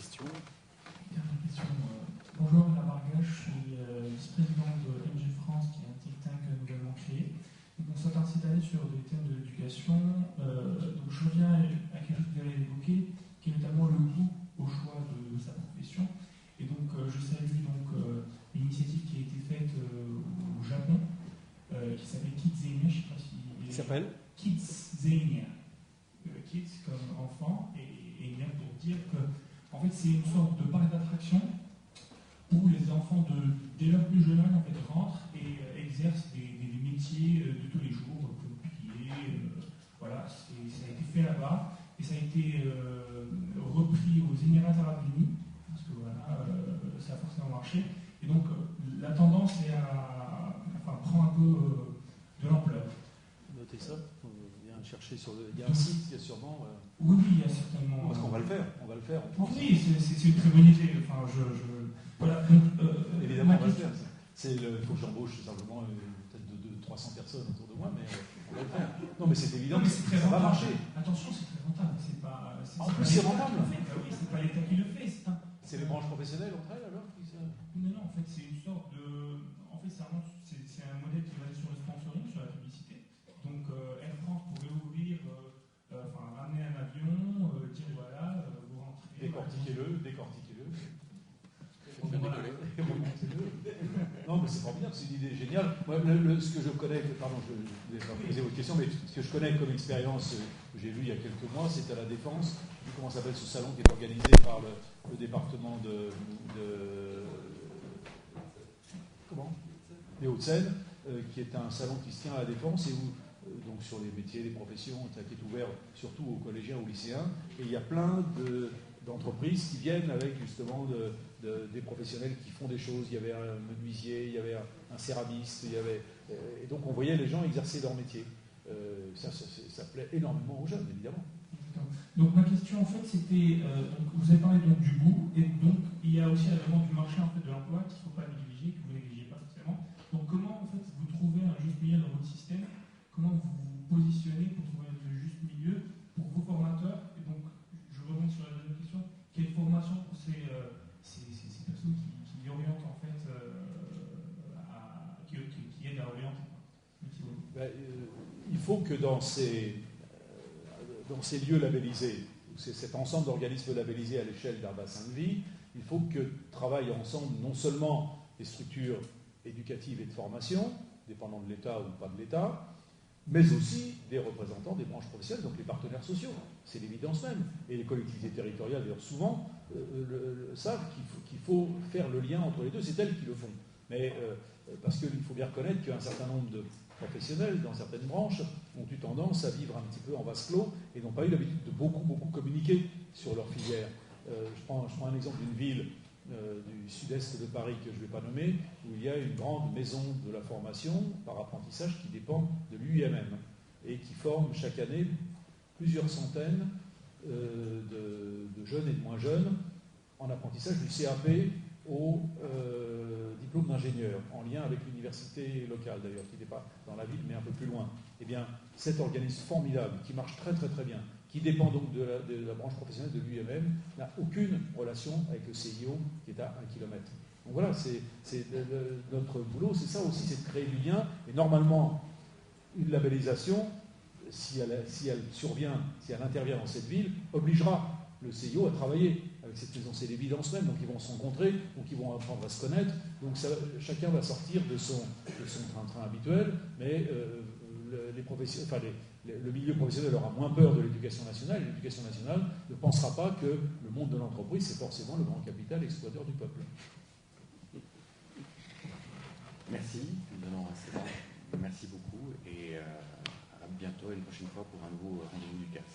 question. Dernière question. Bonjour, Alain Bargage, je suis vice-président de MG France, qui est un think tank nouvellement créé. Donc, on s'attend cette année sur des thèmes de l'éducation. Donc, je reviens à quelque chose que vous avez évoqué, qui est notamment le goût au choix de sa profession. Et donc, je salue l'initiative qui a été faite au Japon, qui s'appelle Kidzania. Je ne sais pas si. Qui s'appelle Kidzania. Kids comme enfant, et bien pour dire que en fait, c'est une sorte de parc d'attraction où les enfants dès leur plus jeune âge en fait, rentrent et exercent des métiers de tous les jours, pompiers, voilà, ça a été fait là-bas et ça a été repris aux Émirats Arabes Unis, parce que voilà, ça a forcément marché. Et donc la tendance est prend un peu de l'ampleur. Notez ça, on vient chercher sur le. Il y a un site, il y a sûrement. Oui, il y a certainement. Parce qu'on va le faire, on va le faire. Oui, c'est une très bonne idée. Enfin, voilà. Donc, évidemment, on va le faire. Il faut que j'embauche simplement peut-être de 300 personnes autour de moi, mais on va le faire. Non, mais c'est évident, non, mais c'est très ça va rentable. marcher. Attention, c'est très rentable. En plus, c'est rentable. Oui, c'est pas l'État qui le fait. C'est les branches professionnelles entre elles alors Non, en fait, c'est une sorte de. En fait, c'est un modèle qui est basé sur le sponsoring, sur la publicité. Donc, Air France pourrait ouvrir, ramener un avion, dire voilà, vous rentrez. Décortiquez-le. Non, mais c'est formidable, c'est une idée géniale. Moi, ce que je connais, pardon, je ne vais pas poser votre question, mais ce que je connais comme expérience que j'ai vu il y a quelques mois, c'est à la Défense. Comment s'appelle ce salon qui est organisé par le département des Hauts-de-Seine, qui est un salon qui se tient à la Défense et où, donc sur les métiers, les professions, qui est ouvert surtout aux collégiens, aux lycéens. Et il y a plein d'entreprises qui viennent avec justement des professionnels qui font des choses. Il y avait un menuisier, il y avait un céramiste, et donc on voyait les gens exercer leur métier. Ça plaît énormément aux jeunes, évidemment. Donc ma question en fait c'était, vous avez parlé donc du goût, et donc il y a aussi la demande du marché en fait, de l'emploi qu'il ne faut pas négliger, que vous ne négligez pas forcément. Donc comment en fait vous trouvez un juste milieu dans votre système? Comment vous vous positionnez pour trouver le juste milieu pour vos formateurs? Et donc je reviens sur la deuxième question, quelle formation pour ces personnes qui orientent en fait, qui aident à orienter? Il faut que dans ces lieux labellisés, c'est cet ensemble d'organismes labellisés à l'échelle d'un bassin de vie, il faut que travaillent ensemble non seulement les structures éducatives et de formation, dépendant de l'État ou pas de l'État, mais aussi des représentants des branches professionnelles, donc les partenaires sociaux. C'est l'évidence même. Et les collectivités territoriales, d'ailleurs, souvent, savent qu'il faut faire le lien entre les deux. C'est elles qui le font. Mais parce qu'il faut bien reconnaître qu'un certain nombre de professionnels dans certaines branches ont eu tendance à vivre un petit peu en vase clos et n'ont pas eu l'habitude de beaucoup communiquer sur leur filière. Je prends un exemple d'une ville du sud-est de Paris que je ne vais pas nommer, où il y a une grande maison de la formation par apprentissage qui dépend de l'UIMM et qui forme chaque année plusieurs centaines de jeunes et de moins jeunes en apprentissage du CAP au diplôme d'ingénieur, en lien avec l'université locale d'ailleurs, qui n'est pas dans la ville mais un peu plus loin. Eh bien, cet organisme formidable, qui marche très bien, qui dépend donc de la branche professionnelle de l'UIMM, n'a aucune relation avec le CIO qui est à 1 kilomètre. Donc voilà, c'est notre boulot, c'est ça aussi, c'est de créer du lien. Et normalement, une labellisation, si elle intervient dans cette ville, obligera le CIO à travailler avec cette maison. C'est l'évidence même, donc ils vont se rencontrer, donc ils vont apprendre à se connaître, donc chacun va sortir de son train-train habituel, mais le milieu professionnel aura moins peur de l'éducation nationale, et l'éducation nationale ne pensera pas que le monde de l'entreprise, c'est forcément le grand capital exploiteur du peuple. Merci, nous allons rester là. Merci beaucoup, et à bientôt, une prochaine fois pour un nouveau rendez-vous du CAS.